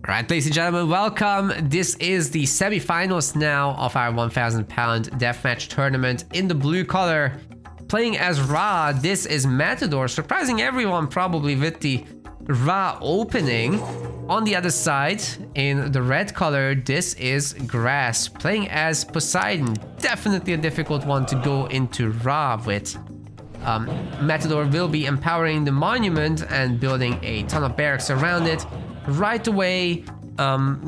Alright, ladies and gentlemen, welcome. This is the semi-finals now of our 1,000 pound deathmatch tournament in the blue color. Playing as Ra, this is Matador, surprising everyone probably with the Ra opening. On the other side, in the red color, this is Grass, playing as Poseidon. Definitely a difficult one to go into Ra with. Matador will be empowering the monument and building a ton of barracks around it. Right away,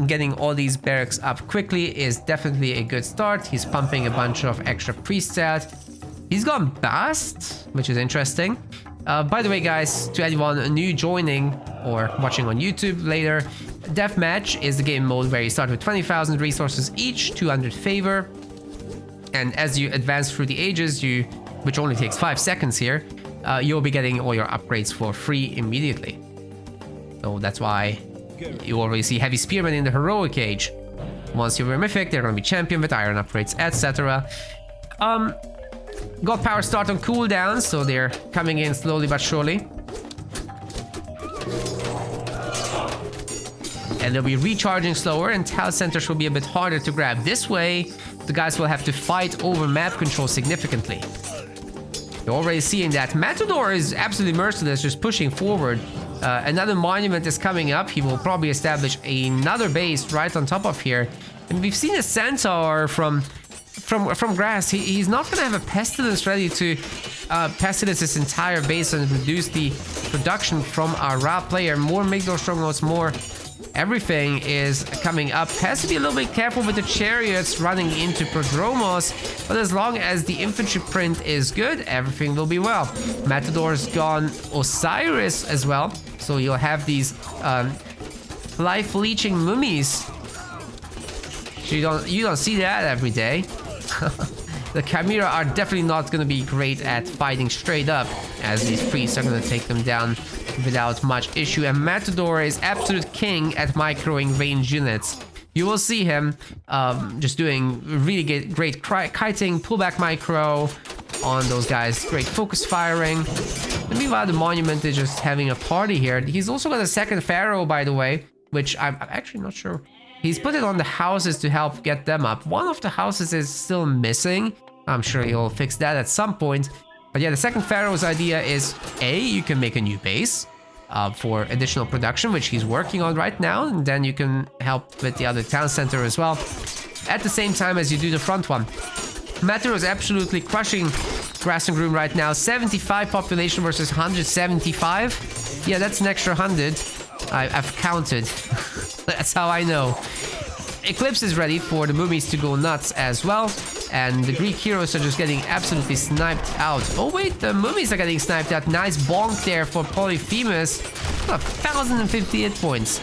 getting all these barracks up quickly is definitely a good start. He's pumping a bunch of extra priests out. He's gone Bast, which is interesting. By the way, guys, to anyone new joining or watching on YouTube later, Deathmatch is the game mode where you start with 20,000 resources each, 200 favor. And as you advance through the ages, which only takes 5 seconds here, you'll be getting all your upgrades for free immediately. So that's why you already see Heavy Spearmen in the Heroic Age. Once you were Mythic, they're going to be Champion with Iron upgrades, etc. God Power start on cooldown, so they're coming in slowly but surely. And they'll be recharging slower, and Tile Centers will be a bit harder to grab. This way, the guys will have to fight over map control significantly. You're already seeing that. Matador is absolutely merciless, just pushing forward. Another monument is coming up. He will probably establish another base right on top of here. And we've seen a Centaur from Grass. He's not going to have a Pestilence ready to pestilence his entire base and reduce the production from our Ra player. More Migdor Strongholds, more everything is coming up. Has to be a little bit careful with the chariots running into Prodromos, but as long as the infantry print is good, everything will be well. Matador's gone Osiris as well, so you'll have these life leeching mummies. You don't see that every day. The Chimera are definitely not going to be great at fighting straight up, as these priests are going to take them down without much issue. And Matador is absolute king at microing range units. You will see him just doing really great kiting, pullback micro on those guys. Great focus firing. And meanwhile, the monument is just having a party here. He's also got a second Pharaoh, by the way, which I'm actually not sure. He's put it on the houses to help get them up. One of the houses is still missing. I'm sure he'll fix that at some point. But yeah, the second Pharaoh's idea is, A, you can make a new base for additional production, which he's working on right now. And then you can help with the other town center as well, at the same time as you do the front one. Matador is absolutely crushing Grass and Groom right now. 75 population versus 175. Yeah, that's an extra 100. I've counted. That's how I know. Eclipse is ready for the mummies to go nuts as well. And the Greek heroes are just getting absolutely sniped out. Oh wait, the mummies are getting sniped out. Nice bonk there for Polyphemus. 1,058 points.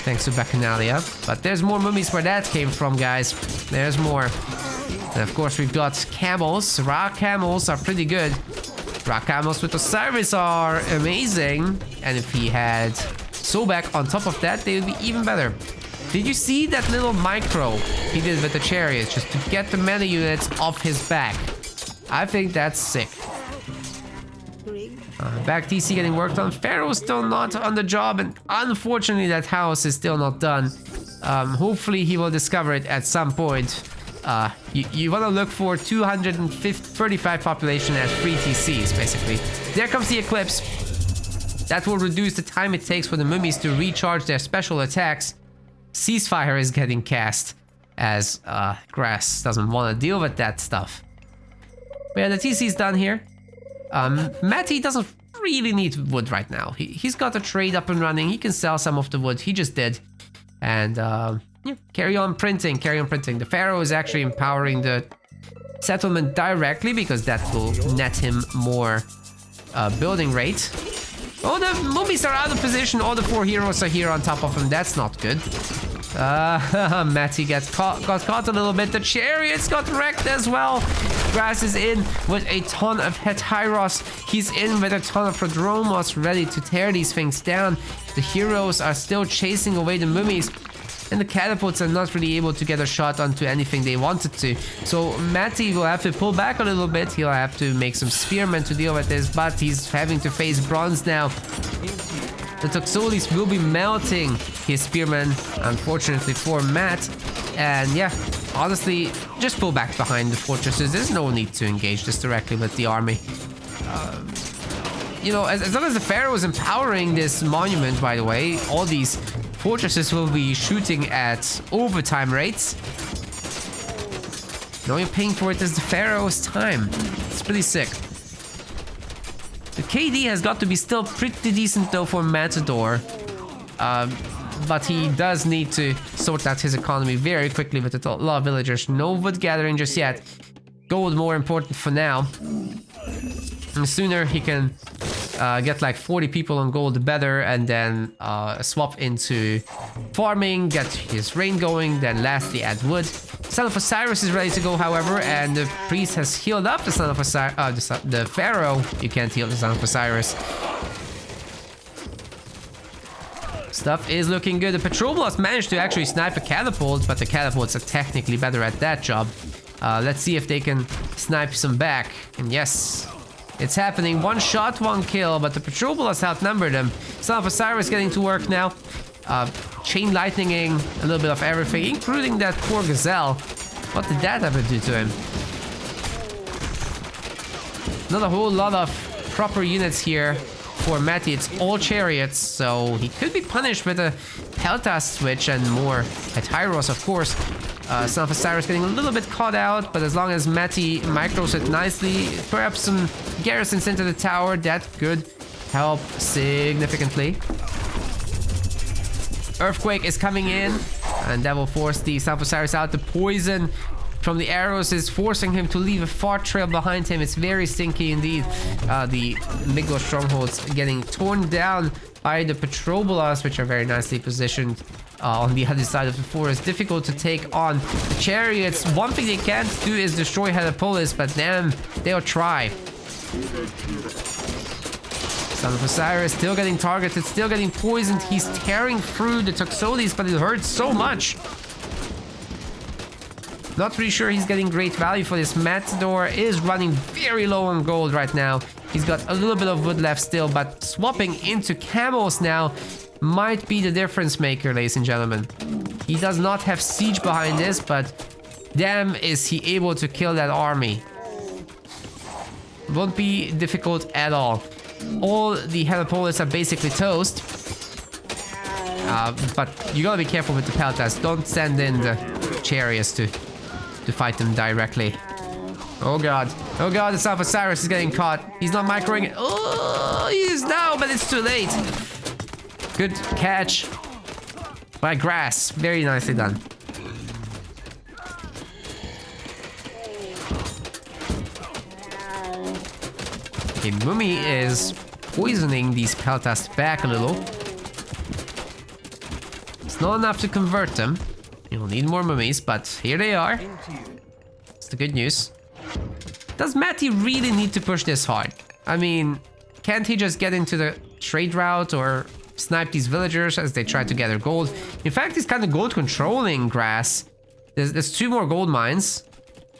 Thanks to Bacchanalia. But there's more mummies where that came from, guys. There's more. And of course we've got camels. Ra camels are pretty good. Ra camels with Osiris are amazing. And if he had Sobek on top of that, they would be even better. Did you see that little micro he did with the chariots just to get the meta units off his back? I think that's sick. Back TC getting worked on. Pharaoh's still not on the job, and unfortunately that house is still not done. Hopefully he will discover it at some point. You want to look for 235 population at 3 TCs, basically. There comes the Eclipse. That will reduce the time it takes for the mummies to recharge their special attacks. Ceasefire is getting cast, as Grass doesn't want to deal with that stuff. But yeah, the TC's done here. Matty doesn't really need wood right now. He's got a trade up and running. He can sell some of the wood. He just did. And yeah, carry on printing, carry on printing. The Pharaoh is actually empowering the settlement directly because that will net him more building rate. Oh, the mummies are out of position. All the 4 heroes are here on top of him. That's not good. Matty got caught a little bit. The chariots got wrecked as well. Grass is in with a ton of Hetyros. He's in with a ton of Prodromos ready to tear these things down. The heroes are still chasing away the mummies. And the catapults are not really able to get a shot onto anything they wanted to. So Matty will have to pull back a little bit. He'll have to make some spearmen to deal with this, but he's having to face bronze now. The Toxolis will be melting his spearmen, unfortunately for Matt. And yeah, honestly, just pull back behind the fortresses. There's no need to engage this directly with the army. You know, as long as the Pharaoh is empowering this monument, by the way, all these fortresses will be shooting at overtime rates. The only paying for it is the Pharaoh's time. It's pretty sick. The KD has got to be still pretty decent though for Matador. But he does need to sort out his economy very quickly with a lot of villagers. No wood gathering just yet. Gold more important for now. And the sooner he can get like 40 people on gold, the better, and then swap into farming, get his rain going, then lastly add wood. Son of Osiris is ready to go, however, and the priest has healed up the Son of Osiris, the Pharaoh. You can't heal the Son of Osiris. Stuff is looking good. The Patrol Blast managed to actually snipe a catapult, but the catapults are technically better at that job. Let's see if they can snipe some back. And yes, it's happening. One shot, one kill, but the Patrol Blast outnumbered them. Son of Osiris getting to work now. Chain lightninging a little bit of everything, including that poor gazelle. What did that ever do to him? Not a whole lot of proper units here for Matty. It's all chariots, so he could be punished with a Peltas switch and more at Hyros, of course. Son of Osiris getting a little bit caught out, but as long as Matty micros it nicely, perhaps some garrisons into the tower, that could help significantly. Earthquake is coming in, and that will force the Son of Osiris out. The poison from the arrows is forcing him to leave a fart trail behind him. It's very stinky indeed. The Miglo strongholds getting torn down by the Patrobolas, which are very nicely positioned on the other side of the forest. Difficult to take on the chariots. One thing they can't do is destroy Helipolis, but damn, they'll try. Son of Osiris still getting targeted, still getting poisoned. He's tearing through the Toxolis, but it hurts so much. Not really sure he's getting great value for this. Matador is running very low on gold right now. He's got a little bit of wood left still, but swapping into camels now might be the difference maker, ladies and gentlemen. He does not have siege behind this, but damn is he able to kill that army. Won't be difficult at all. All the Helipolis are basically toast. But you gotta be careful with the Peltas. Don't send in the chariots to fight them directly. Oh god. Oh god, the Son of Osiris is getting caught. He's not microing it. Oh, he is now, but it's too late. Good catch by Grass. Very nicely done. Okay, Mummy is poisoning these Peltas back a little. It's not enough to convert them. You'll need more mummies, but here they are. That's the good news. Does Matty really need to push this hard? I mean, can't he just get into the trade route or snipe these villagers as they try to gather gold? In fact, he's kind of gold controlling Grass. There's 2 more gold mines.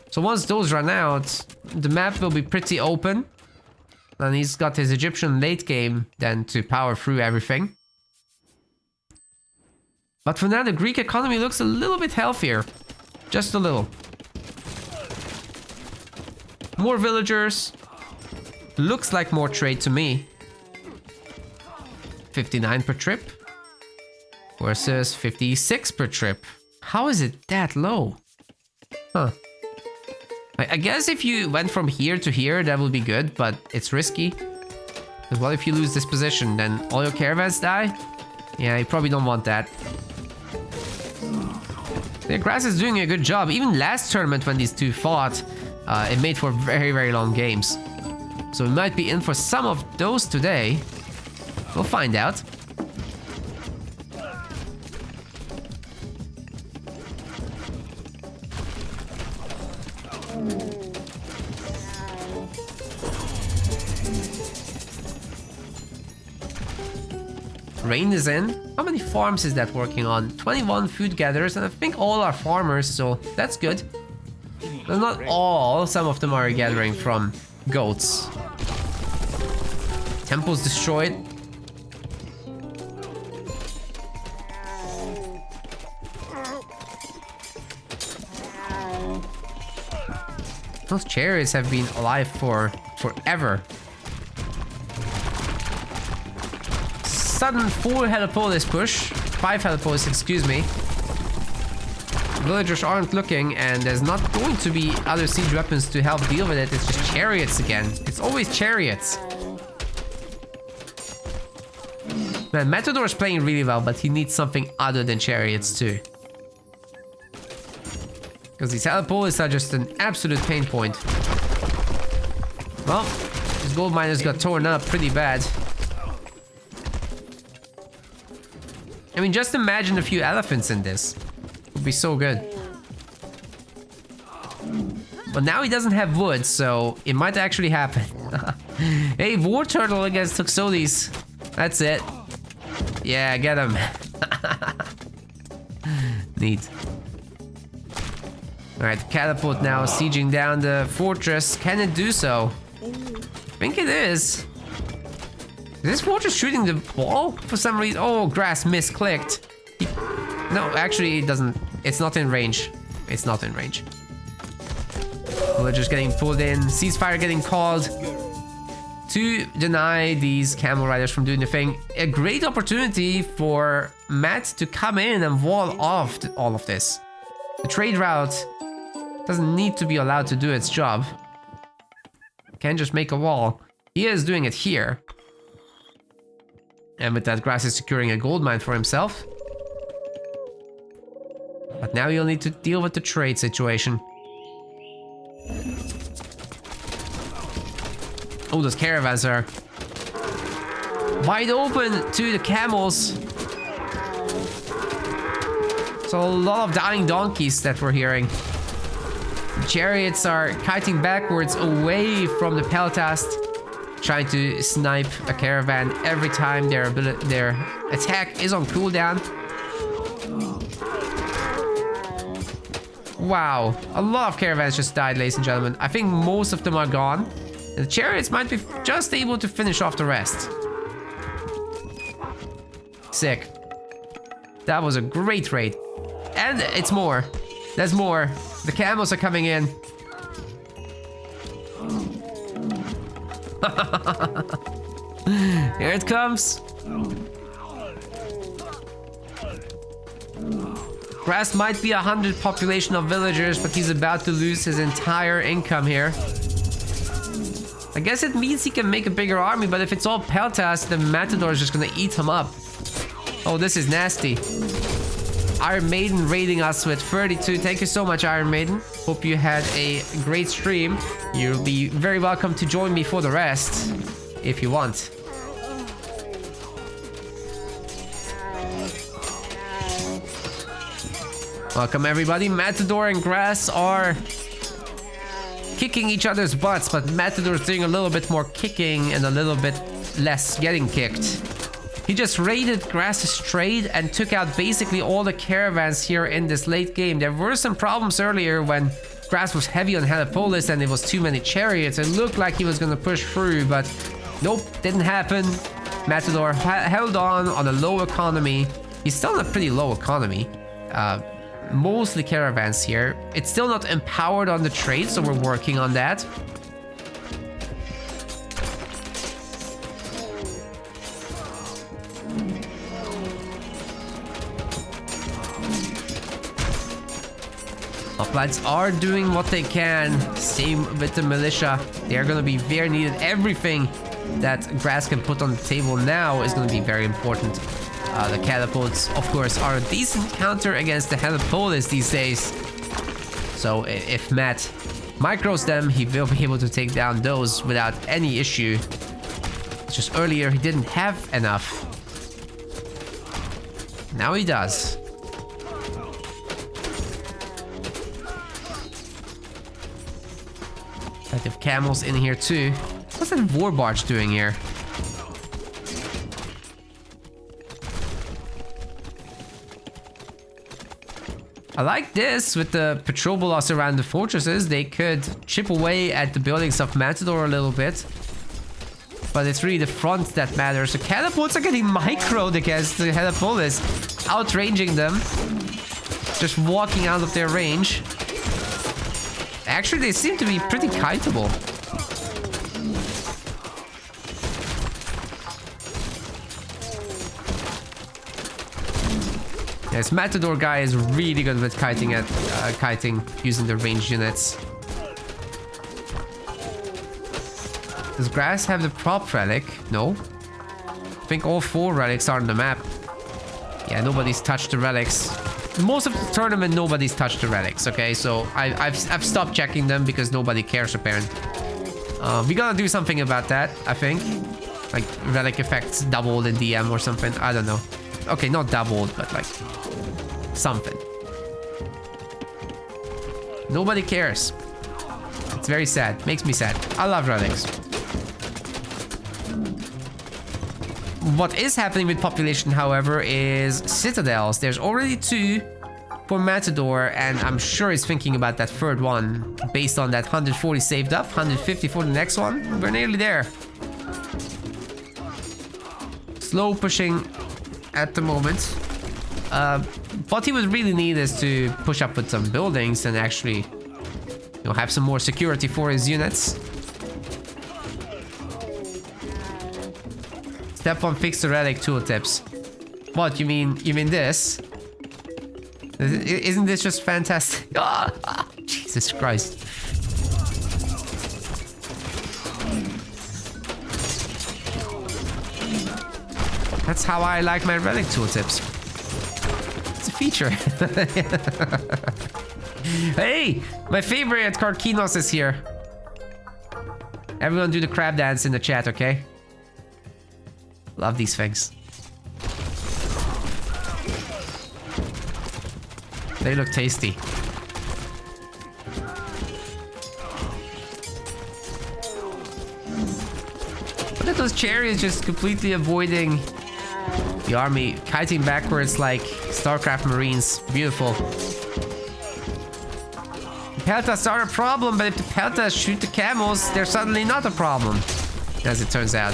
So once those run out, the map will be pretty open. And he's got his Egyptian late game then to power through everything. But for now, the Greek economy looks a little bit healthier. Just a little. More villagers. Looks like more trade to me. 59 per trip. Versus 56 per trip. How is it that low? Huh. I guess if you went from here to here, that would be good, but it's risky. Because what if you lose this position? Then all your caravans die? Yeah, you probably don't want that. Yeah, Grass is doing a good job. Even last tournament when these two fought, it made for very, very long games. So we might be in for some of those today. We'll find out. Rain is in. How many farms is that working on? 21 food gatherers, and I think all are farmers, so that's good. But not all. Some of them are gathering from goats. Temples destroyed. Those chariots have been alive for forever. Sudden 4 Helipolis push. 5 Helipolis, excuse me. Villagers aren't looking, and there's not going to be other siege weapons to help deal with it. It's just chariots again. It's always chariots. Man, Matador is playing really well, but he needs something other than chariots too. Because these Helipolis are just an absolute pain point. Well, his gold miners got torn up pretty bad. I mean, just imagine a few elephants in this. It would be so good. But now he doesn't have wood, so it might actually happen. Hey, War Turtle against Tuxodes. That's it. Yeah, get him. Neat. Alright, catapult now sieging down the fortress. Can it do so? I think it is. Is this fortress shooting the ball for some reason? Oh, grass misclicked. No, actually it doesn't. It's not in range. It's not in range. Villagers getting pulled in. Ceasefire getting called to deny these camel riders from doing the thing. A great opportunity for Matt to come in and wall off all of this. The trade route doesn't need to be allowed to do its job. Can't just make a wall. He is doing it here. And with that, Grass is securing a gold mine for himself. But now you'll need to deal with the trade situation. Oh, those caravans are wide open to the camels. So a lot of dying donkeys that we're hearing. The chariots are kiting backwards away from the Peltast, trying to snipe a caravan every time their attack is on cooldown. Wow, a lot of caravans just died, ladies and gentlemen. I think most of them are gone. And the chariots might be just able to finish off the rest. Sick. That was a great raid. And it's more. There's more. The camels are coming in. Here it comes. Grass might be 100 population of villagers, but he's about to lose his entire income here. I guess it means he can make a bigger army, but if it's all Peltas, the Matador is just gonna eat him up. Oh, this is nasty. Iron Maiden raiding us with 32. Thank you so much, Iron Maiden. Hope you had a great stream. You'll be very welcome to join me for the rest, if you want. Welcome everybody. Matador and Grass are kicking each other's butts, but Matador's doing a little bit more kicking and a little bit less getting kicked. He just raided Grass's trade and took out basically all the caravans here in this late game. There were some problems earlier when Grass was heavy on Helipolis and it was too many chariots. It looked like he was gonna push through, but nope, didn't happen. Matador held on a low economy. He's still on a pretty low economy. Mostly caravans here. It's still not empowered on the trade, so we're working on that. Hoplites are doing what they can. Same with the militia. They're gonna be very needed. Everything that Grass can put on the table now is gonna be very important. The catapults, of course, are a decent counter against the Helipolis these days. So if Matt micros them, he will be able to take down those without any issue. It's just earlier he didn't have enough. Now he does. I have camels in here too. What's that war barge doing here? I like this with the patrol bullets around the fortresses. They could chip away at the buildings of Matador a little bit. But it's really the front that matters. The catapults are getting microed against the Helipolis, outranging them. Just walking out of their range. Actually, they seem to be pretty kiteable. This Matador guy is really good with kiting using the ranged units. Does grass have the prop relic? No. I think all 4 relics are on the map. Yeah, nobody's touched the relics. Most of the tournament, nobody's touched the relics, okay? So I've stopped checking them because nobody cares, apparently. We gotta do something about that, I think. Like, relic effects doubled in DM or something. I don't know. Okay, not doubled, but like... something. Nobody cares. It's very sad. Makes me sad. I love relics. What is happening with population, however, is citadels. There's already 2 for Matador, and I'm sure he's thinking about that 3rd one. Based on that 140 saved up, 150 for the next one. We're nearly there. Slow pushing at the moment. What he would really need is to push up with some buildings and actually, you know, have some more security for his units. Step 1, fix the relic tooltips. What, you mean this? Isn't this just fantastic? Oh, Jesus Christ. That's how I like my relic tooltips. It's a feature. Hey, my favorite card Kronos is here. Everyone do the crab dance in the chat, okay? Love these things. They look tasty. Look at those chariots just completely avoiding the army, kiting backwards like StarCraft Marines. Beautiful. The Peltas are a problem, but if the Peltas shoot the camels, they're suddenly not a problem, as it turns out.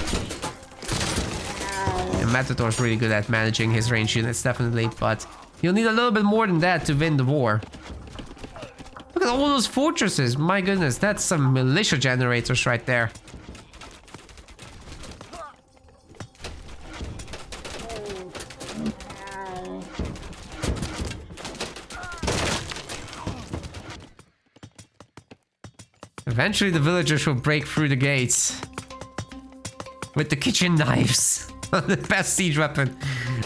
And Matador's really good at managing his range units, definitely, but you'll need a little bit more than that to win the war. Look at all those fortresses. My goodness, that's some militia generators right there. Eventually the villagers will break through the gates with the kitchen knives. The best siege weapon.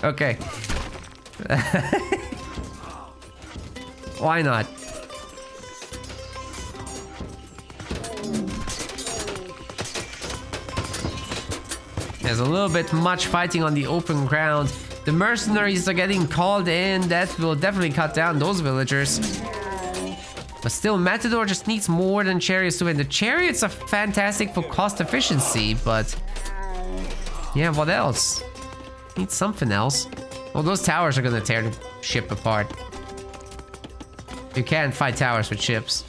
Okay. Why not? There's a little bit much fighting on the open ground. The mercenaries are getting called in. That will definitely cut down those villagers. But still, Matador just needs more than chariots to win. The chariots are fantastic for cost efficiency, but... yeah, what else? Need something else. Well, those towers are gonna tear the ship apart. You can't fight towers with ships.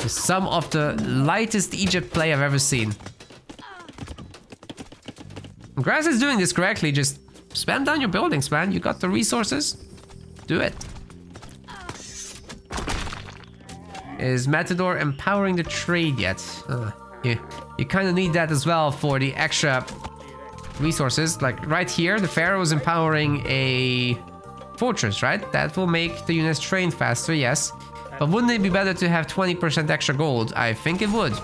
Some of the lightest Egypt play I've ever seen. Grass is doing this correctly. Just spam down your buildings, man. You got the resources. Do it. Is Matador empowering the trade yet? You kind of need that as well for the extra resources. Like right here, the Pharaoh is empowering a fortress, right? That will make the units train faster, yes. But wouldn't it be better to have 20% extra gold? I think it would.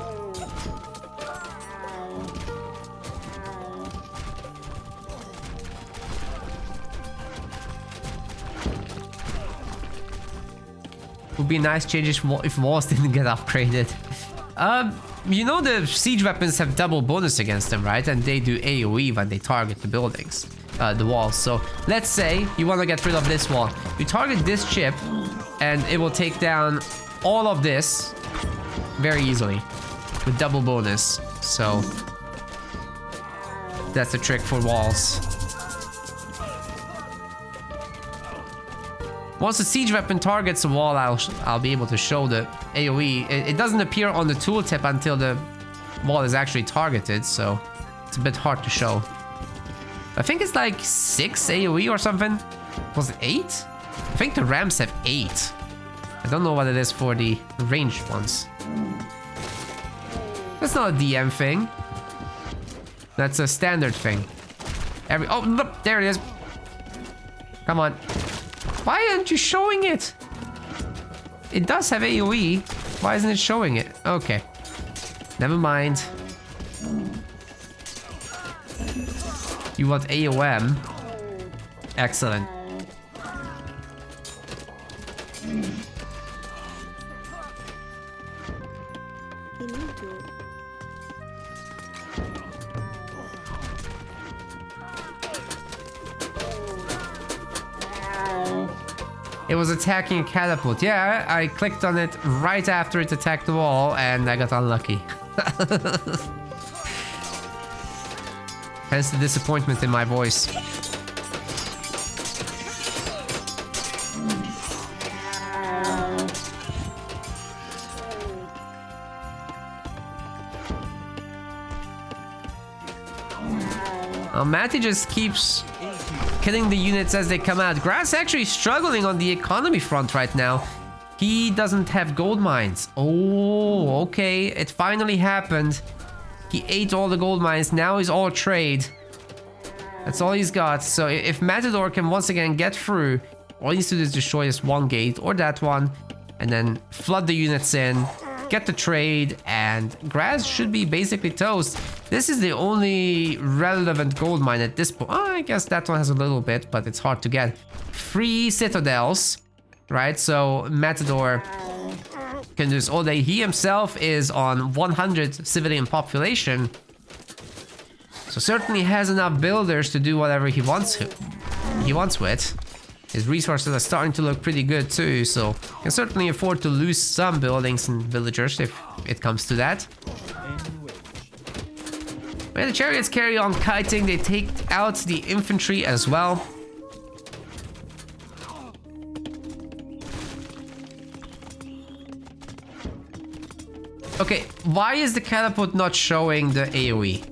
Would be nice changes if walls didn't get upgraded. You know the siege weapons have double bonus against them, right? And they do AoE when they target the buildings, the walls. So let's say you want to get rid of this wall. You target this chip, and it will take down all of this very easily with double bonus. So that's the trick for walls. Once the siege weapon targets a wall, I'll be able to show the AoE. It doesn't appear on the tooltip until the wall is actually targeted, so it's a bit hard to show. I think it's like 6 AoE or something. Was it 8? I think the Rams have 8. I don't know what it is for the ranged ones. That's not a DM thing. That's a standard thing. Oh, look, there it is. Come on. Why aren't you showing it? It does have AoE. Why isn't it showing it? Okay. Never mind. You want AOM? Excellent. It was attacking a catapult. Yeah, I clicked on it right after it attacked the wall and I got unlucky. Hence the disappointment in my voice. Matty just keeps killing the units as they come out. Grass actually struggling on the economy front right now. He doesn't have gold mines. Oh, okay. It finally happened. He ate all the gold mines. Now he's all trade. That's all he's got. So if Matador can once again get through, all he needs to do is destroy this one gate or that one, and then flood the units in, get the trade, and Grass should be basically toast. This is the only relevant gold mine at this point. Oh, I guess that one has a little bit, but it's hard to get. 3 citadels, right? So Matador can do this all day. He himself is on 100 civilian population, so certainly has enough builders to do whatever he wants with. His resources are starting to look pretty good too, so can certainly afford to lose some buildings and villagers if it comes to that. When the chariots carry on kiting, they take out the infantry as well. Okay, why is the catapult not showing the AoE?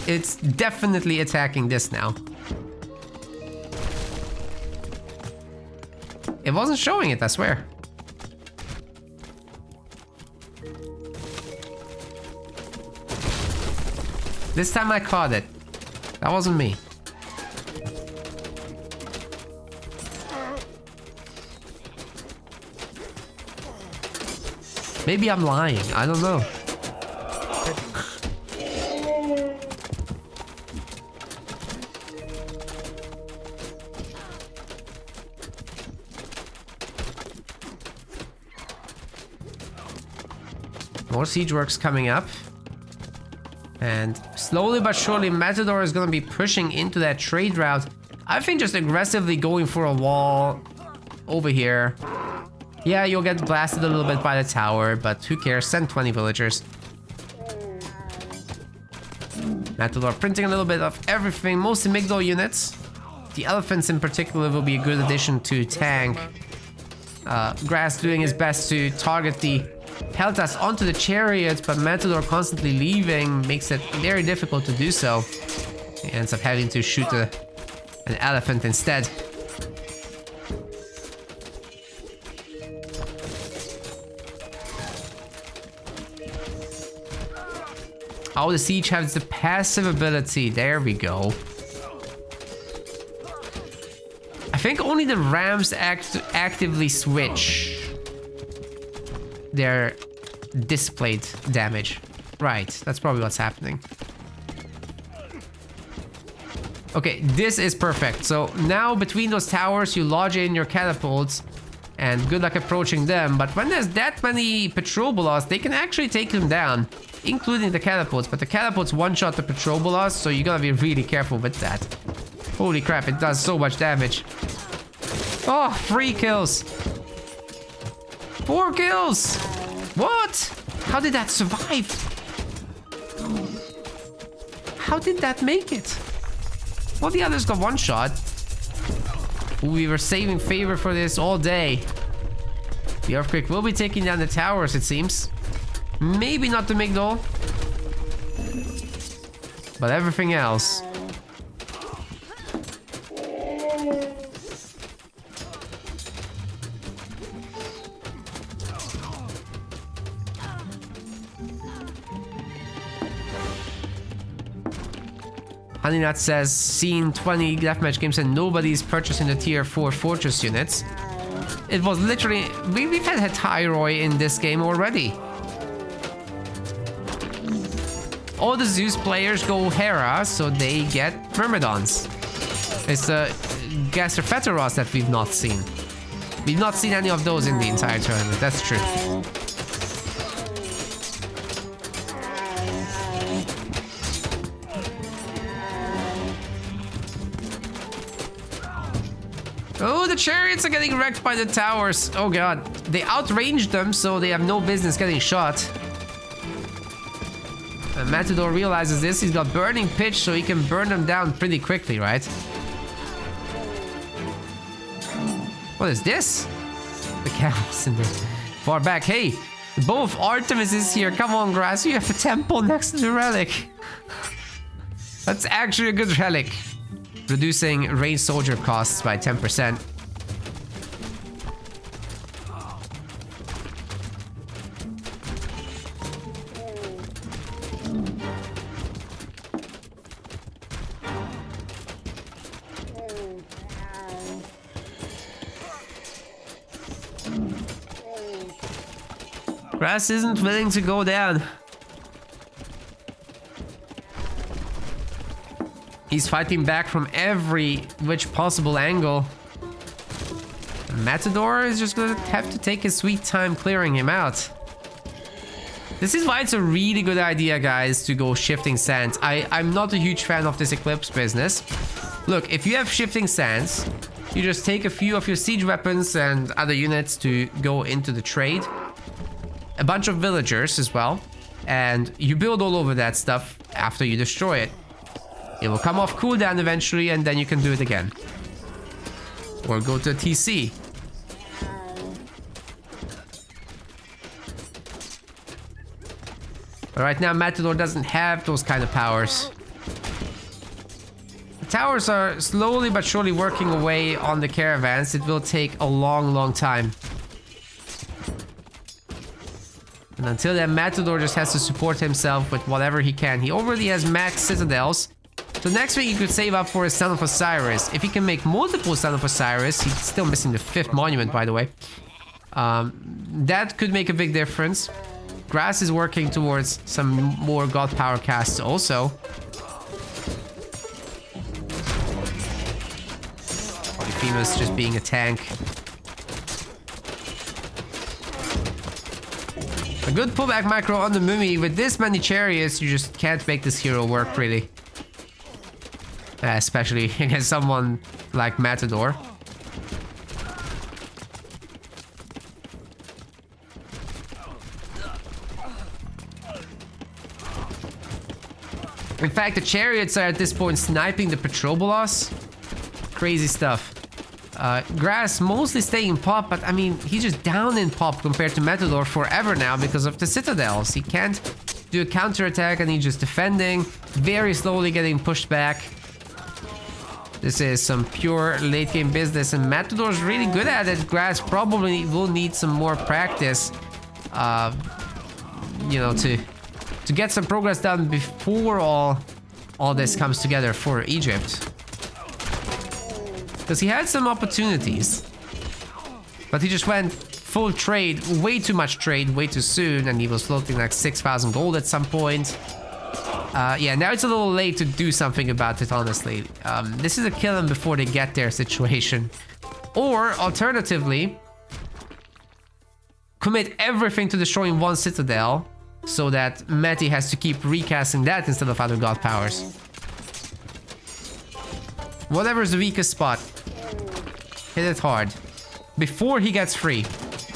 It's definitely attacking this now. It wasn't showing it, I swear. This time I caught it. That wasn't me. Maybe I'm lying. I don't know. More siege works coming up. And slowly but surely, Matador is going to be pushing into that trade route. I think just aggressively going for a wall over here. Yeah, you'll get blasted a little bit by the tower, but who cares? Send 20 villagers. Matador printing a little bit of everything, mostly Migdol units. The elephants in particular will be a good addition to tank. Grass doing his best to target the Peltas onto the chariots, but Matador constantly leaving makes it very difficult to do so. He ends up having to shoot an elephant instead. Oh, the siege has the passive ability. There we go. I think only the Rams actively switch their displayed damage. Right, that's probably what's happening. Okay, this is perfect. So now between those towers, you lodge in your catapults, and good luck approaching them. But when there's that many patrol bolas, they can actually take them down, including the catapults. But the catapults one-shot the patrol bolas, so you gotta be really careful with that. Holy crap, it does so much damage. Oh, 3 kills. 4 kills! What? How did that survive? How did that make it? Well, the others got 1 shot. We were saving favor for this all day. The earthquake will be taking down the towers, it seems. Maybe not the Migdol. But everything else... Honeynut says, seen 20 deathmatch games and nobody's purchasing the tier 4 fortress units. It was literally... We've had Tyroi in this game already. All the Zeus players go Hera, so they get Myrmidons. It's the Gasserfeteros that we've not seen. We've not seen any of those in the entire tournament, that's true. Oh, the chariots are getting wrecked by the towers. Oh god. They outranged them, so they have no business getting shot. And Matador realizes this. He's got burning pitch, so he can burn them down pretty quickly, right? What is this? The camels in the far back. Hey, both Artemis is here. Come on, Grass. You have a temple next to the relic. That's actually a good relic. Reducing ranged soldier costs by 10%. Grass isn't willing to go down. He's fighting back from which possible angle. Matador is just gonna have to take his sweet time clearing him out. This is why it's a really good idea, guys, to go shifting sands. I'm not a huge fan of this Eclipse business. Look, if you have shifting sands, you just take a few of your siege weapons and other units to go into the trade. A bunch of villagers as well. And you build all over that stuff after you destroy it. It will come off cooldown eventually, and then you can do it again. Or go to a TC. But right now, Matador doesn't have those kind of powers. The towers are slowly but surely working away on the caravans. It will take a long, long time. And until then, Matador just has to support himself with whatever he can. He already has max citadels. So next week he could save up for his Son of Osiris. If he can make multiple Son of Osiris, he's still missing the 5th monument, by the way. That could make a big difference. Grass is working towards some more god power casts also. Polyphemus just being a tank. A good pullback macro on the Mummy. With this many chariots, you just can't make this hero work, really. Especially against someone like Matador. In fact, the chariots are at this point sniping the Petrobolos. Crazy stuff. Grass mostly staying in pop, but I mean, he's just down in pop compared to Matador forever now because of the citadels. He can't do a counterattack and he's just defending, very slowly getting pushed back. This is some pure late game business, and Matador's really good at it. Grass probably will need some more practice, you know, to get some progress done before all this comes together for Egypt. Because he had some opportunities, but he just went full trade, way too much trade, way too soon, and he was floating like 6,000 gold at some point. Yeah, now it's a little late to do something about it, honestly. This is a kill them before they get their situation. Or, alternatively, commit everything to destroying one citadel, so that Meti has to keep recasting that instead of other god powers. Whatever is the weakest spot, hit it hard. Before he gets free,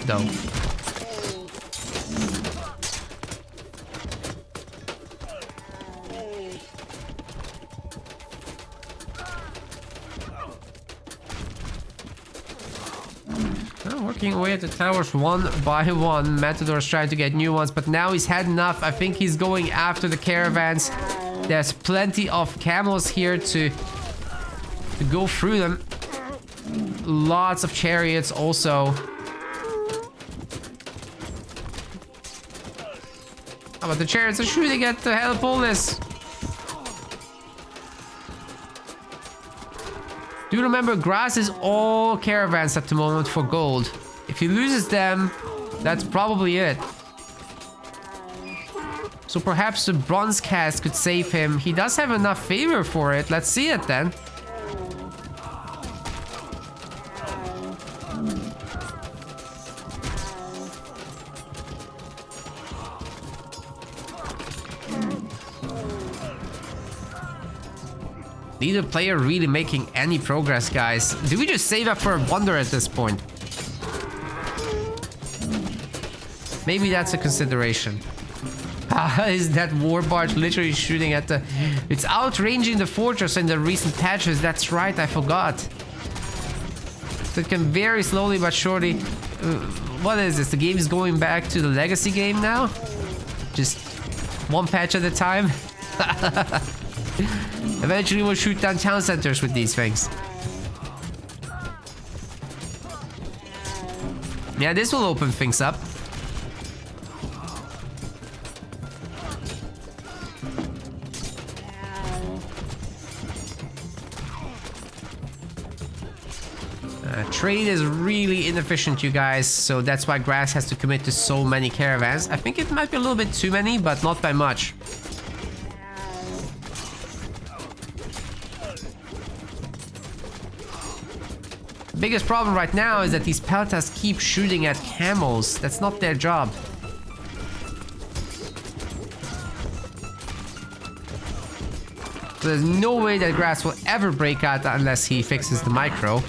though. Working away at the towers one by one. Matador's trying to get new ones, but now he's had enough. I think he's going after the caravans. There's plenty of camels here to go through them. Lots of chariots also. Oh, but the chariots are shooting at the Helipolis. Do remember, grass is all caravans at the moment for gold. If he loses them, that's probably it. So perhaps the bronze cast could save him. He does have enough favor for it. Let's see it then. Neither player really making any progress, guys. Do we just save up for a wonder at this point? Maybe that's a consideration. Is that war barge literally shooting at the... It's outranging the fortress in the recent patches. That's right, I forgot. So it can very slowly but surely... what is this? The game is going back to the legacy game now? Just one patch at a time? Eventually we'll shoot down town centers with these things. Yeah, this will open things up. Trade is really inefficient, you guys, so that's why Grass has to commit to so many caravans. I think it might be a little bit too many, but not by much. The biggest problem right now is that these peltas keep shooting at camels. That's not their job. So there's no way that Grass will ever break out unless he fixes the micro.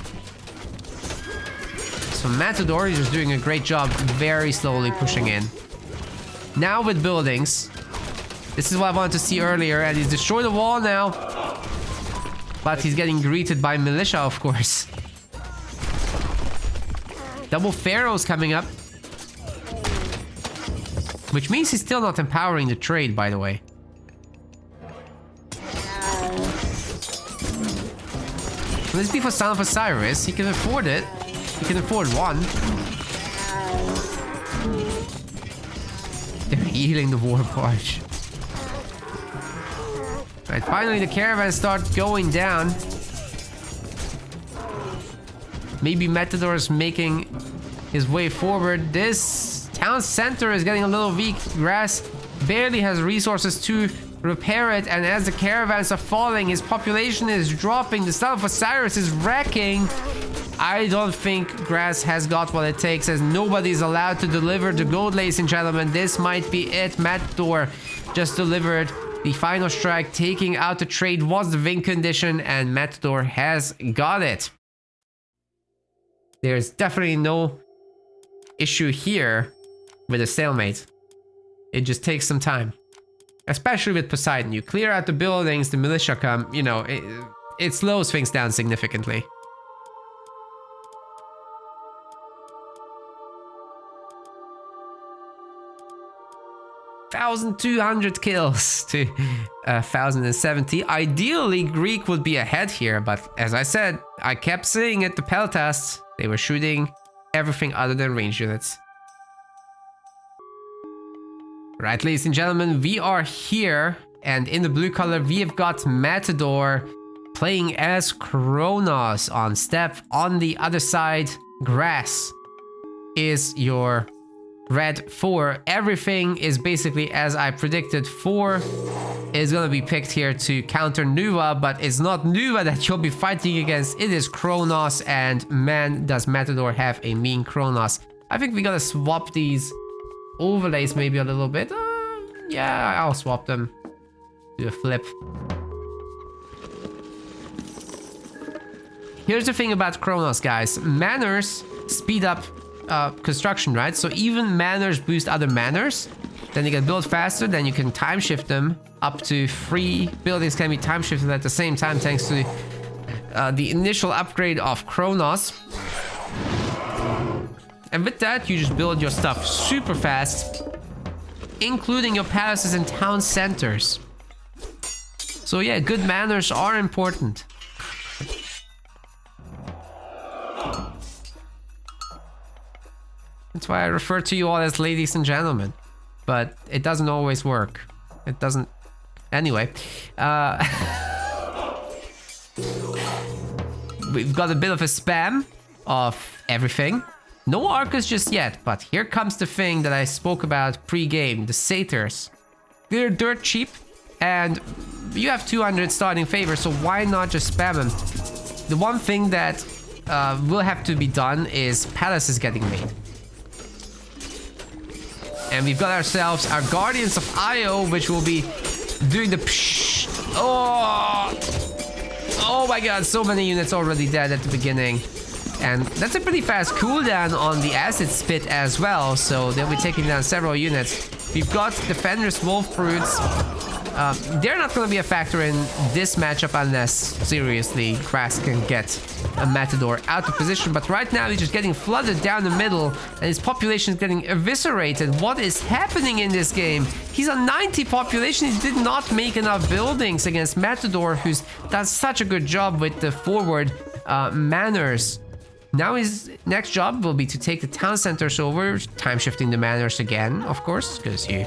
So Matador is just doing a great job, very slowly pushing in. Now with buildings. This is what I wanted to see earlier, and he's destroyed the wall now. But he's getting greeted by militia, of course. Double pharaohs coming up. Which means he's still not empowering the trade, by the way. Will this be for Son of Osiris? He can afford it. He can afford one. They're healing the war barge. Right, finally the caravans start going down. Maybe Matador is making his way forward. This town center is getting a little weak. Grass barely has resources to repair it, and as the caravans are falling, his population is dropping. The Son of Osiris is wrecking. I don't think Grass has got what it takes, as nobody's allowed to deliver the gold, ladies and gentlemen. This might be it. Matador just delivered the final strike. Taking out the trade was the win condition, and Matador has got it. There's definitely no issue here with a stalemate. It just takes some time. Especially with Poseidon. You clear out the buildings, the militia come, you know, it slows things down significantly. 1,200 kills to 1,070. Ideally, Greek would be ahead here, but as I said, I kept saying it, the peltas, they were shooting everything other than range units. Right, ladies and gentlemen, we are here, and in the blue color, we have got Matador playing as Kronos on step. On the other side, Grass is your red 4. Everything is basically as I predicted. 4 is gonna be picked here to counter Nuwa, but it's not Nuwa that you'll be fighting against. It is Kronos, and man, does Matador have a mean Kronos. I think we gotta swap these overlays maybe a little bit. Yeah, I'll swap them. Do a flip. Here's the thing about Kronos, guys. Manors speed up construction, right? So even manors boost other manors. Then you can build faster, then you can time shift them. Up to 3 buildings can be time shifted at the same time thanks to the initial upgrade of Kronos. And with that, you just build your stuff super fast, including your palaces and town centers. So yeah, good manners are important. That's why I refer to you all as ladies and gentlemen. But it doesn't always work. It doesn't... Anyway. We've got a bit of a spam of everything. No Arcus just yet, but here comes the thing that I spoke about pre-game. The Satyrs. They're dirt cheap, and you have 200 starting favor, so why not just spam them? The one thing that will have to be done is palaces getting made. And we've got ourselves our Guardians of Io, which will be doing the psh. Oh my god, so many units already dead at the beginning. And that's a pretty fast cooldown on the acid spit as well, so they'll be taking down several units. We've got Defenders, Wolf Brutes. They're not going to be a factor in this matchup unless, seriously, Grass can get a Matador out of position. But right now, he's just getting flooded down the middle, and his population is getting eviscerated. What is happening in this game? He's on 90 population. He did not make enough buildings against Matador, who's done such a good job with the forward manners. Now his next job will be to take the town centers over, time shifting the manners again, of course, because you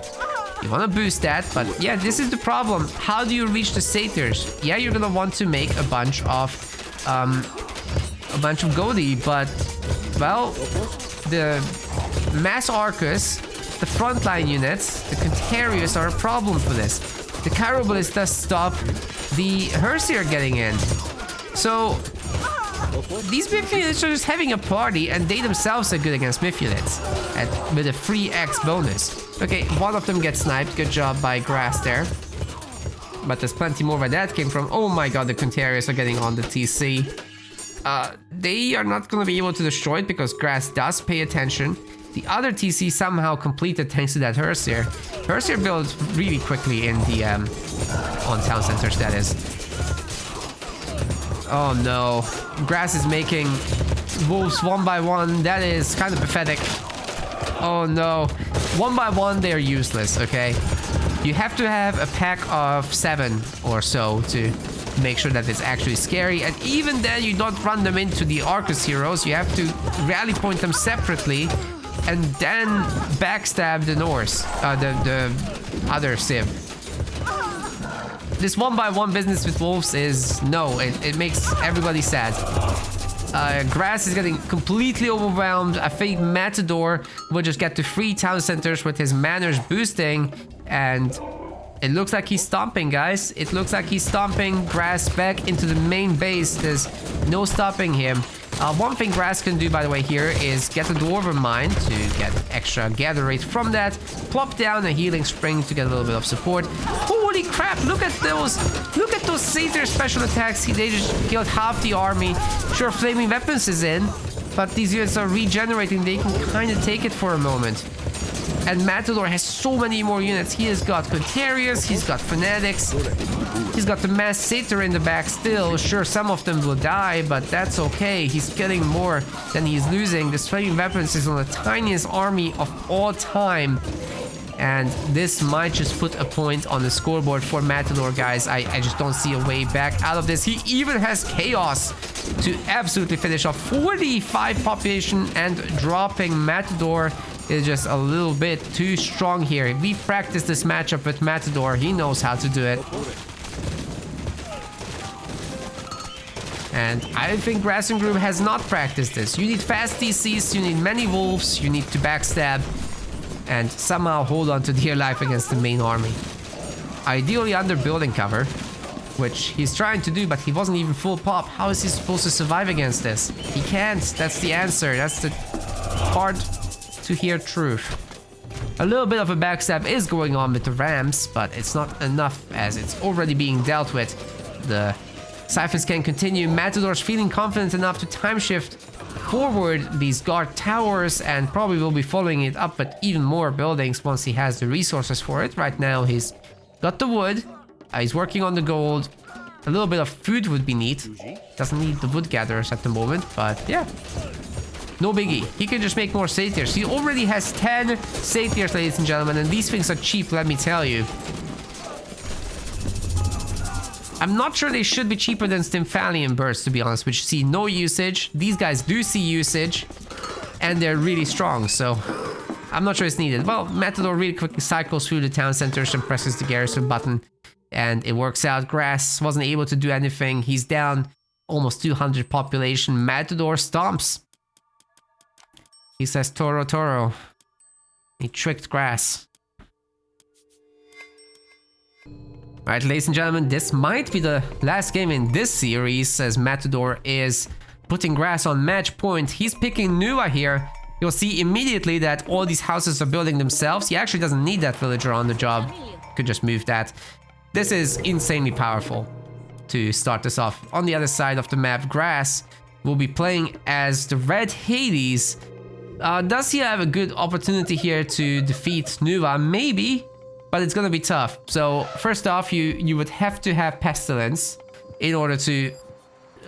want to boost that. But yeah, this is the problem. How do you reach the satyrs? Yeah, you're gonna want to make a bunch of goldie, but well, the mass Arcus, the frontline units, the Contarius are a problem for this. The Chiroballistas stop the Hersier getting in. So these Mythiolids are just having a party, and they themselves are good against Mythiolids with a 3x bonus. Okay, one of them gets sniped. Good job by Grass there. But there's plenty more where that came from. Oh my god, the Contarius are getting on the TC. They are not going to be able to destroy it because Grass does pay attention. The other TC somehow completed thanks to that Hersier. Hersier builds really quickly in the on town centers, that is. Oh no, Grass is making wolves one by one. That is kind of pathetic. Oh no, one by one they're useless, okay? You have to have a pack of 7 or so to make sure that it's actually scary. And even then you don't run them into the Arcus heroes. You have to rally point them separately and then backstab the Norse, the other Civ. This one by one business with wolves is no, it makes everybody sad. Grass is getting completely overwhelmed. I think Matador will just get to 3 town centers with his manners boosting, and it looks like he's stomping, guys. It looks like he's stomping Grass back into the main base. There's no stopping him. One thing Grass can do, by the way, here is get the Dwarven Mine to get extra gather rate from that. Plop down a Healing Spring to get a little bit of support. Holy crap, look at those Satyr special attacks. They just killed half the army. Sure, Flaming Weapons is in, but these units are regenerating. They can kind of take it for a moment. And Matador has so many more units. He has got Contarius, he's got Fanatics, he's got the Mass Satyr in the back still. Sure, some of them will die, but that's okay. He's killing more than he's losing. This Flaming Weapons is on the tiniest army of all time. And this might just put a point on the scoreboard for Matador, guys. I just don't see a way back out of this. He even has Chaos to absolutely finish off 45 population, and dropping Matador is just a little bit too strong here. We practiced this matchup with Matador. He knows how to do it. And I think Grass and Groom has not practiced this. You need fast DCs, you need many wolves, you need to backstab, and somehow hold on to dear life against the main army. Ideally under building cover, which he's trying to do, but he wasn't even full pop. How is he supposed to survive against this? He can't. That's the answer. That's the hard to hear truth. A little bit of a backstab is going on with the Rams, but it's not enough as it's already being dealt with. The Siphons can continue. Matador's feeling confident enough to time shift forward these guard towers, and probably will be following it up with even more buildings once he has the resources for it. Right now he's got the wood, he's working on the gold. A little bit of food would be neat. Doesn't need the wood gatherers at the moment, but yeah, no biggie. He can just make more satyrs. He already has 10 satyrs, ladies and gentlemen, and these things are cheap, let me tell you. I'm not sure they should be cheaper than Stymphalian Bursts, to be honest, which see no usage. These guys do see usage, and they're really strong, so I'm not sure it's needed. Well, Matador really quickly cycles through the town centers and presses the garrison button, and it works out. Grass wasn't able to do anything. He's down almost 200 population. Matador stomps. He says, Toro, Toro. He tricked Grass. Alright, ladies and gentlemen, this might be the last game in this series, as Matador is putting Grass on match point. He's picking Nuwa here. You'll see immediately that all these houses are building themselves. He actually doesn't need that villager on the job. Could just move that. This is insanely powerful to start this off. On the other side of the map, Grass will be playing as the Red Hades. Does he have a good opportunity here to defeat Nuwa? Maybe, but it's gonna be tough. So first off, you would have to have Pestilence in order to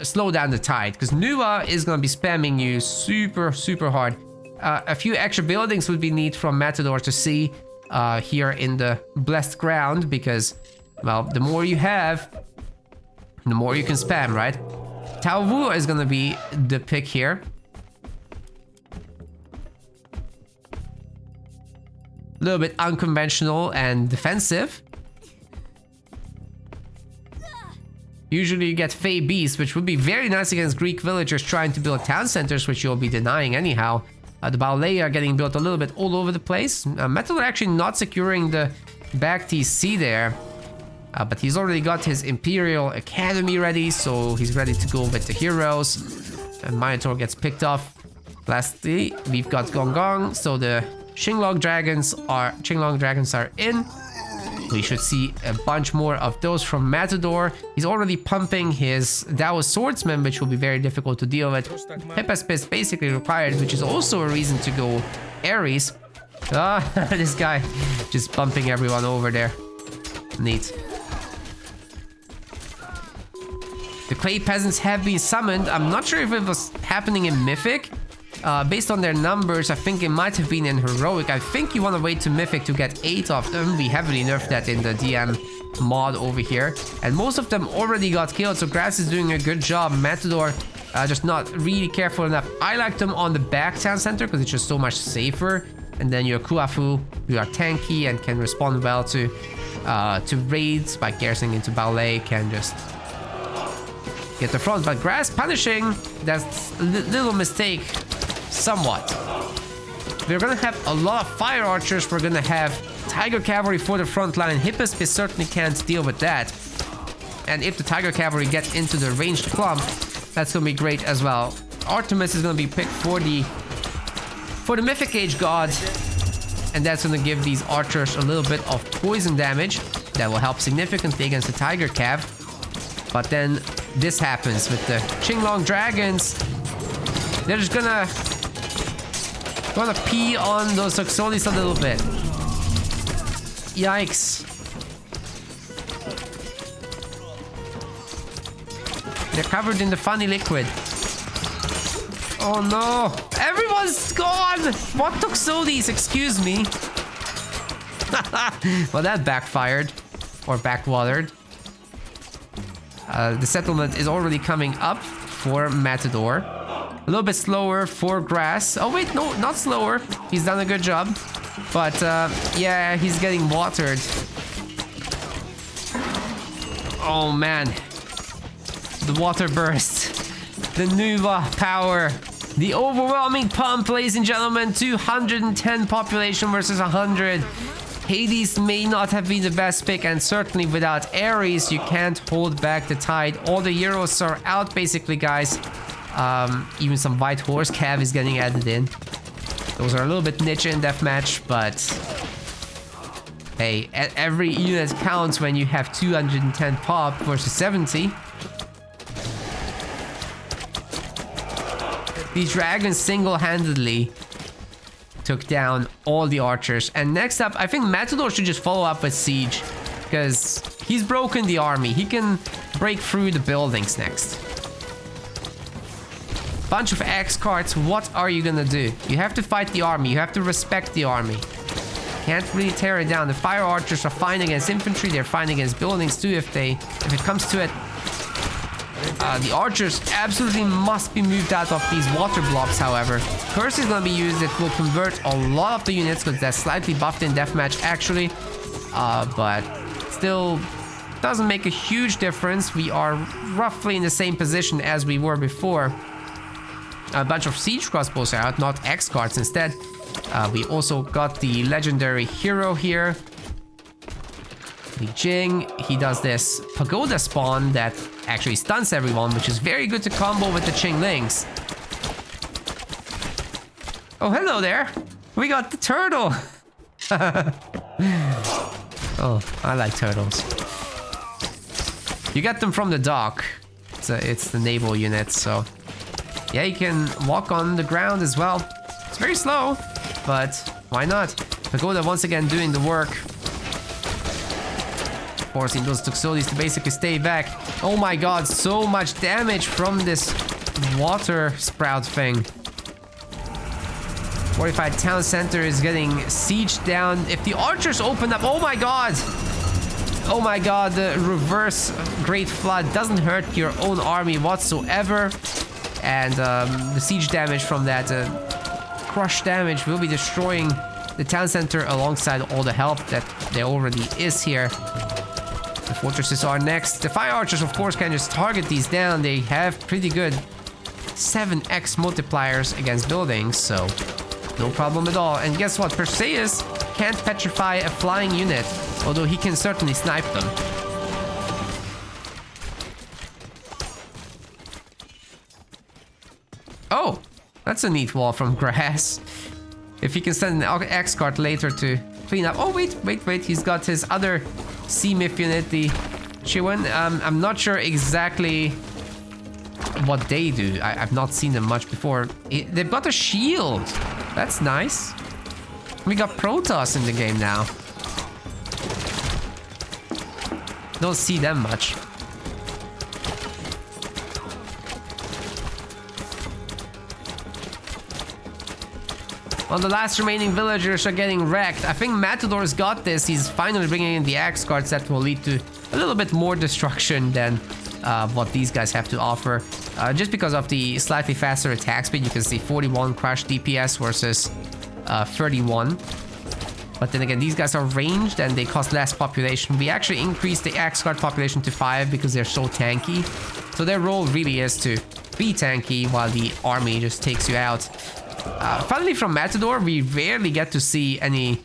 slow down the tide, because Nuwa is gonna be spamming you super hard. A few extra buildings would be neat from Matador to see here in the blessed ground, because, well, the more you have, the more you can spam, right? Tao Wu is gonna be the pick here. A little bit unconventional and defensive. Usually you get Fey Beast, which would be very nice against Greek villagers trying to build town centers, which you'll be denying anyhow. The ballet are getting built a little bit all over the place. Matador actually not securing the back TC there. But he's already got his Imperial Academy ready, so he's ready to go with the heroes. And Minotaur gets picked off. Lastly, we've got Gong Gong, so the Qinglong Dragons are in. We should see a bunch more of those from Matador. He's already pumping his Dao Swordsman, which will be very difficult to deal with. Hypaspis basically required, which is also a reason to go Ares. This guy just bumping everyone over there. Neat. The Clay Peasants have been summoned. I'm not sure if it was happening in Mythic. Based on their numbers, I think it might have been in Heroic. I think you want to wait to Mythic to get 8 of them. We heavily nerfed that in the DM mod over here. And most of them already got killed, so Grass is doing a good job. Matador just not really careful enough. I like them on the back town center because it's just so much safer. And then your Kuafu, who are tanky and can respond well to raids by garrisoning into ballet, can just get the front. But Grass punishing that little mistake somewhat. We're gonna have a lot of fire archers. We're gonna have Tiger Cavalry for the front line. Hypaspis certainly can't deal with that. And if the Tiger Cavalry gets into the ranged clump, that's gonna be great as well. Artemis is gonna be picked for the Mythic Age God, and that's gonna give these archers a little bit of poison damage that will help significantly against the Tiger Cav. But then this happens with the Qinglong Dragons. They're just gonna pee on those Oxolis a little bit. Yikes. They're covered in the funny liquid. Oh no! Everyone's gone! What Toxolis? Excuse me. Well, that backfired. Or backwatered. The settlement is already coming up for Matador. A little bit slower for Grass. Oh wait, no, not slower. He's done a good job. But yeah, he's getting watered. Oh man. The water burst. The Nuwa power. The overwhelming pump, ladies and gentlemen. 210 population versus 100. Hades may not have been the best pick, and certainly without Ares, you can't hold back the tide. All the heroes are out basically, guys. Even some White Horse Cav is getting added in. Those are a little bit niche in Deathmatch, but hey, every unit counts when you have 210 pop versus 70. The dragons single-handedly took down all the archers. And next up, I think Matador should just follow up with Siege, because he's broken the army. He can break through the buildings next. Bunch of X cards. What are you gonna do? You have to fight the army. You have to respect the army. Can't really tear it down. The fire archers are fine against infantry. They're fine against buildings too if it comes to it. The archers absolutely must be moved out of these water blocks, however. Curse is going to be used. It will convert a lot of the units because they're slightly buffed in Deathmatch, actually. But still doesn't make a huge difference. We are roughly in the same position as we were before. A bunch of siege crossbows are out, not X cards instead. We also got the legendary hero here. Li Jing, he does this pagoda spawn that actually stuns everyone, which is very good to combo with the Qing Links. Oh, hello there. We got the turtle. Oh, I like turtles. You get them from the dock. It's the naval unit, so... Yeah, you can walk on the ground as well. It's very slow, but why not? Pagoda once again doing the work. Forcing those Tuxodis to basically stay back. Oh my god, so much damage from this water sprout thing. Fortified town center is getting sieged down. If the archers open up, oh my god! Oh my god, the reverse Great Flood doesn't hurt your own army whatsoever. And the siege damage from that crush damage will be destroying the town center alongside all the help that there already is here. The fortresses are next. The fire archers, of course, can just target these down. They have pretty good 7x multipliers against buildings, so no problem at all. And guess what? Perseus can't petrify a flying unit, although he can certainly snipe them. Oh, that's a neat wall from grass. If he can send an X card later to clean up. Oh, wait. He's got his other C-Myth unit, the Chiwen. I'm not sure exactly what they do. I've not seen them much before. They've got a shield. That's nice. We got Protoss in the game now. Don't see them much. Well, the last remaining villagers are getting wrecked. I think Matador's got this. He's finally bringing in the axe cards that will lead to a little bit more destruction than what these guys have to offer. Just because of the slightly faster attack speed, you can see 41 crush DPS versus 31. But then again, these guys are ranged and they cost less population. We actually increased the axe card population to 5 because they're so tanky. So their role really is to be tanky while the army just takes you out. Finally, from Matador, we rarely get to see any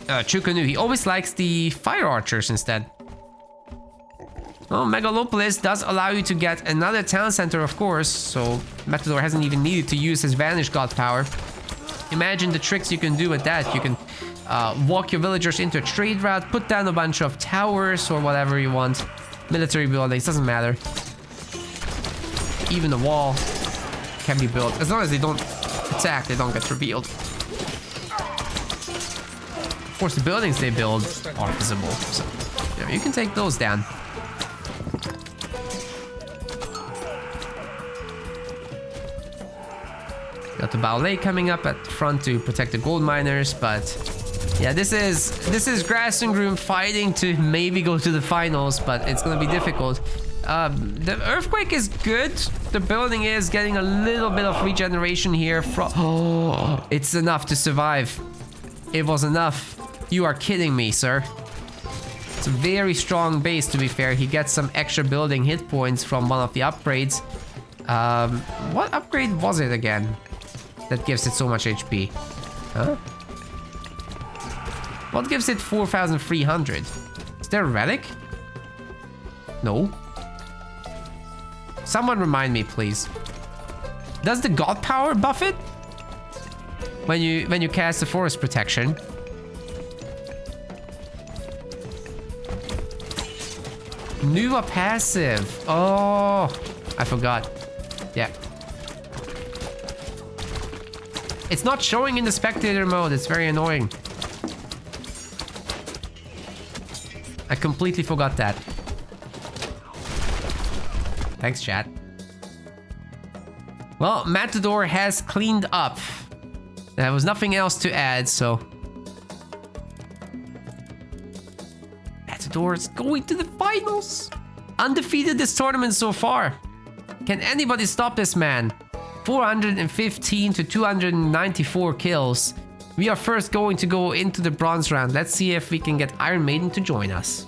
Chukanu. He always likes the fire archers instead. Well, Megalopolis does allow you to get another town center, of course, so Matador hasn't even needed to use his Vanish God power. Imagine the tricks you can do with that. You can walk your villagers into a trade route, put down a bunch of towers or whatever you want. Military buildings, doesn't matter. Even a wall can be built. As long as they don't attack, they don't get revealed. Of course, the buildings they build are visible, so yeah, you can take those down. Got the ballet coming up at front to protect the gold miners, but yeah, this is Grass and Groom fighting to maybe go to the finals, but it's gonna be difficult. The earthquake is good. The building is getting a little bit of regeneration here from... Oh, it's enough to survive. It was enough. You are kidding me, sir. It's a very strong base, to be fair. He gets some extra building hit points from one of the upgrades. What upgrade was it again that gives it so much HP? Huh? What gives it 4,300? Is there a relic? No. Someone remind me, please. Does the God power buff it? When you cast the forest protection? Nuwa passive. Oh, I forgot. Yeah. It's not showing in the spectator mode. It's very annoying. I completely forgot that. Thanks, chat. Well, Matador has cleaned up. There was nothing else to add, so Matador is going to the finals. Undefeated this tournament so far. Can anybody stop this man? 415 to 294 kills. We are first going to go into the bronze round. Let's see if we can get Iron Maiden to join us.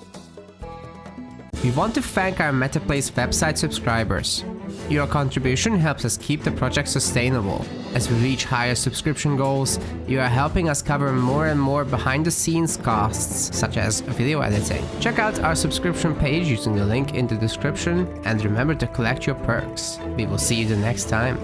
We want to thank our MetaPlays website subscribers. Your contribution helps us keep the project sustainable. As we reach higher subscription goals, you are helping us cover more and more behind-the-scenes costs, such as video editing. Check out our subscription page using the link in the description, and remember to collect your perks. We will see you the next time.